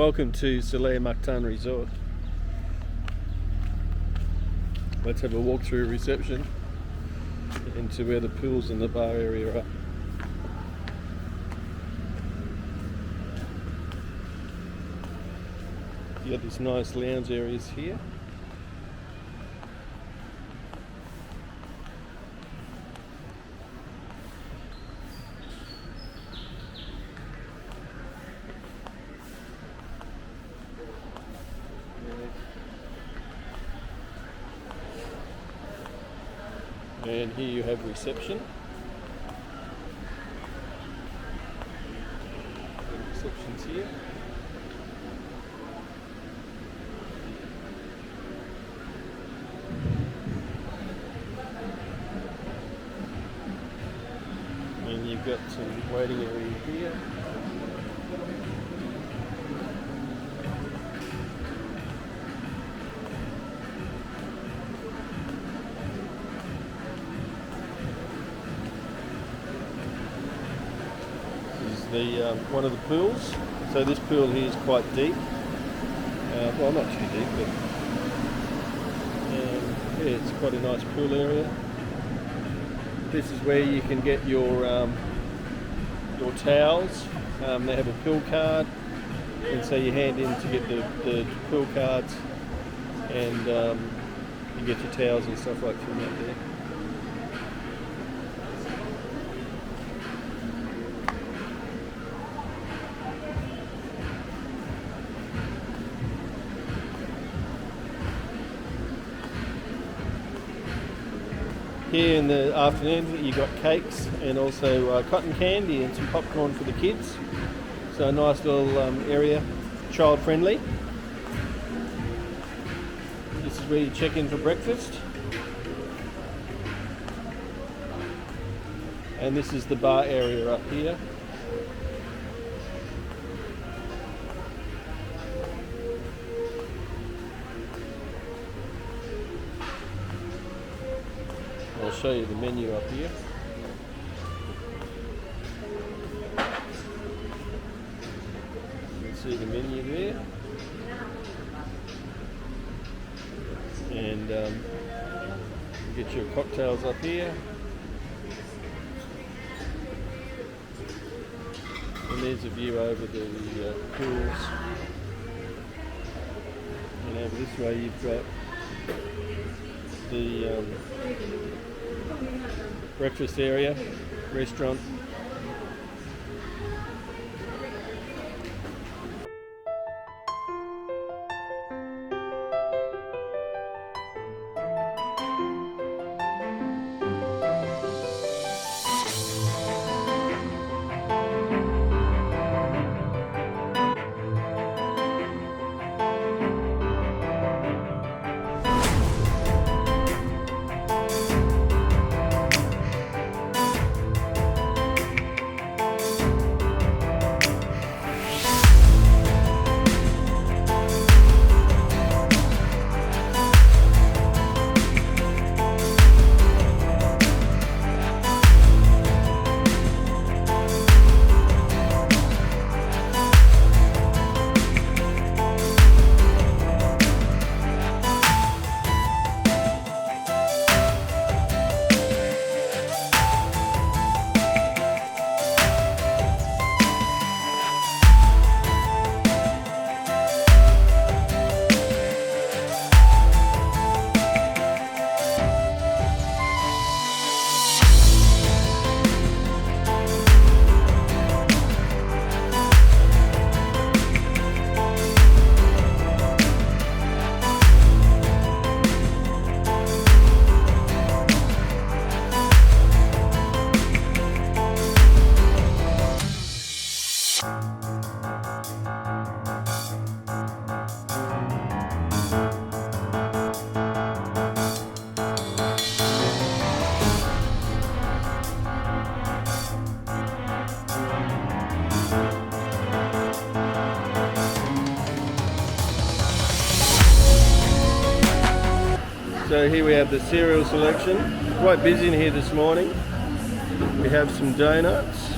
Welcome to Solea Mactan Resort. Let's have a walk through reception into where the pools and the bar area are. You got these nice lounge areas here. And here you have reception. And reception's here. And you've got some waiting area here. The one of the pools. So this pool here is quite deep. Well, not too deep, but yeah, it's quite a nice pool area. This is where you can get your towels. They have a pill card, and so you hand in to get the pill cards, and you get your towels and stuff like from out there. Here in the afternoon you got cakes and also cotton candy and some popcorn for the kids. So a nice little area, child friendly. This is where you check in for breakfast. And this is the bar area up here. I'll show you the menu up here. You can see the menu there. And you get your cocktails up here. And there's a view over the pools. And over this way you've got the breakfast area, restaurant. So here we have the cereal selection. Quite busy in here this morning. We have some donuts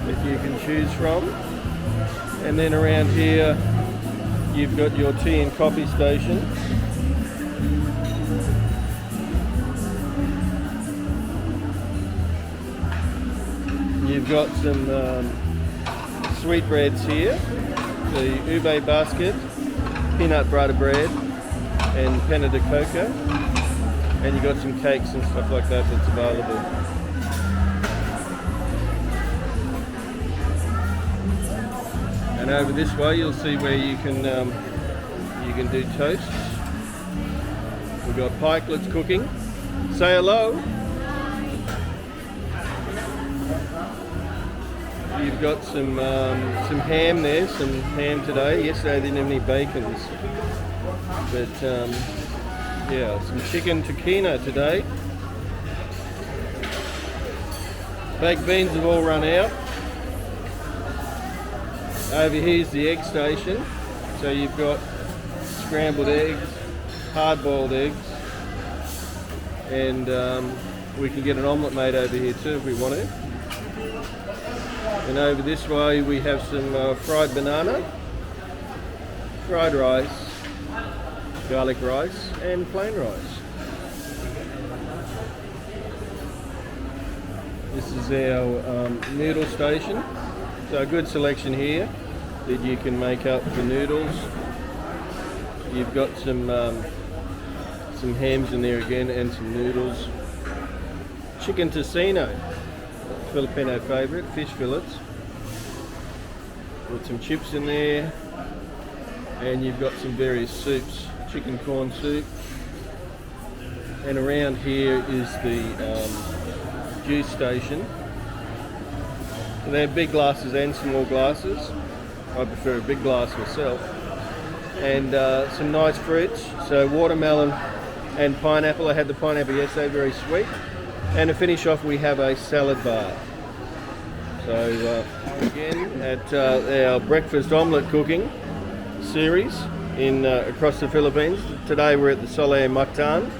that you can choose from. And then around here you've got your tea and coffee station. You've got some sweetbreads here, the ube basket, peanut butter bread and panna de coco, and you've got some cakes and stuff like that that's available. And over this way you'll see where you can do toasts. We've got pikelets cooking. Say hello. You've got some ham there, some ham today. Yesterday they didn't have any bacons. But yeah, some chicken tocino today. Baked beans have all run out. Over here's the egg station. So you've got scrambled eggs, hard-boiled eggs, and we can get an omelette made over here too if we want to. And over this way we have some fried banana, fried rice, garlic rice and plain rice. This is our noodle station. So a good selection here that you can make up the noodles. You've got some hams in there again and some noodles. Chicken tocino, Filipino favourite, fish fillets. With some chips in there. And you've got some various soups, chicken corn soup. And around here is the juice station. So they have big glasses and small glasses. I prefer a big glass myself. And some nice fruits. So watermelon and pineapple. I had the pineapple yesterday, very sweet. And to finish off we have a salad bar. So again at our breakfast omelette cooking series in across the Philippines. Today we're at the Solea Mactan,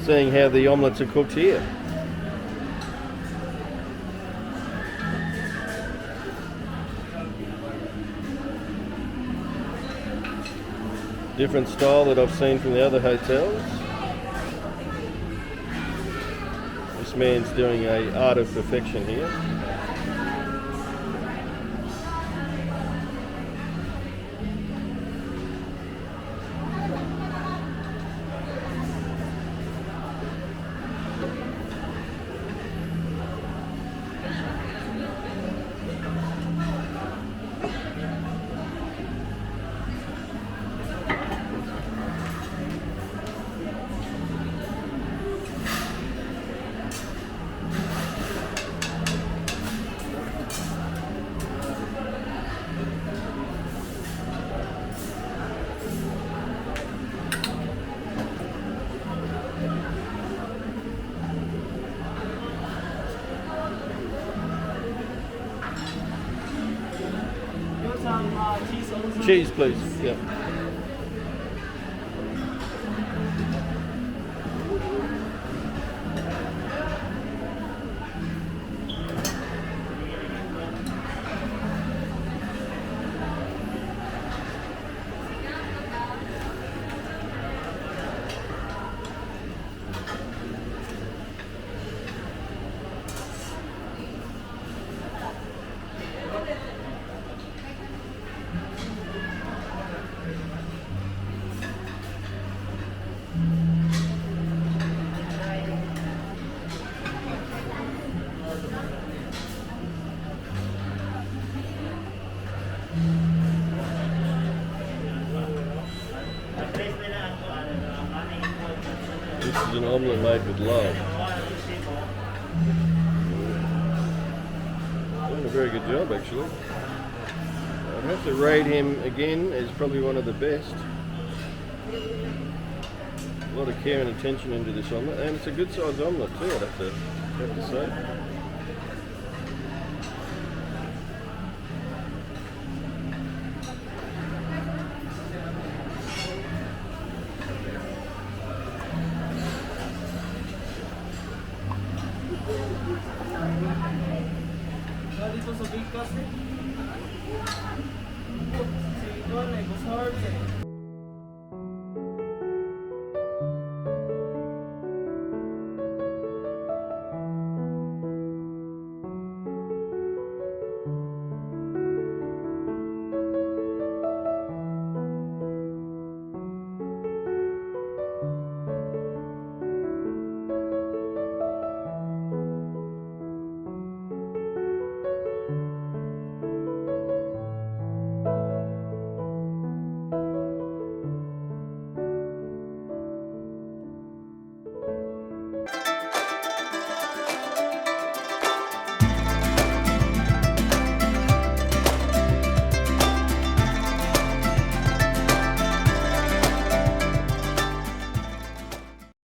seeing how the omelettes are cooked here. Different style that I've seen from the other hotels. This man's doing an art of perfection here. Cheese, please. Yeah. This is an omelette made with love. Doing a very good job actually. I'd have to rate him again as probably one of the best. A lot of care and attention into this omelette, and it's a good sized omelette too, I'd have to say. herbs and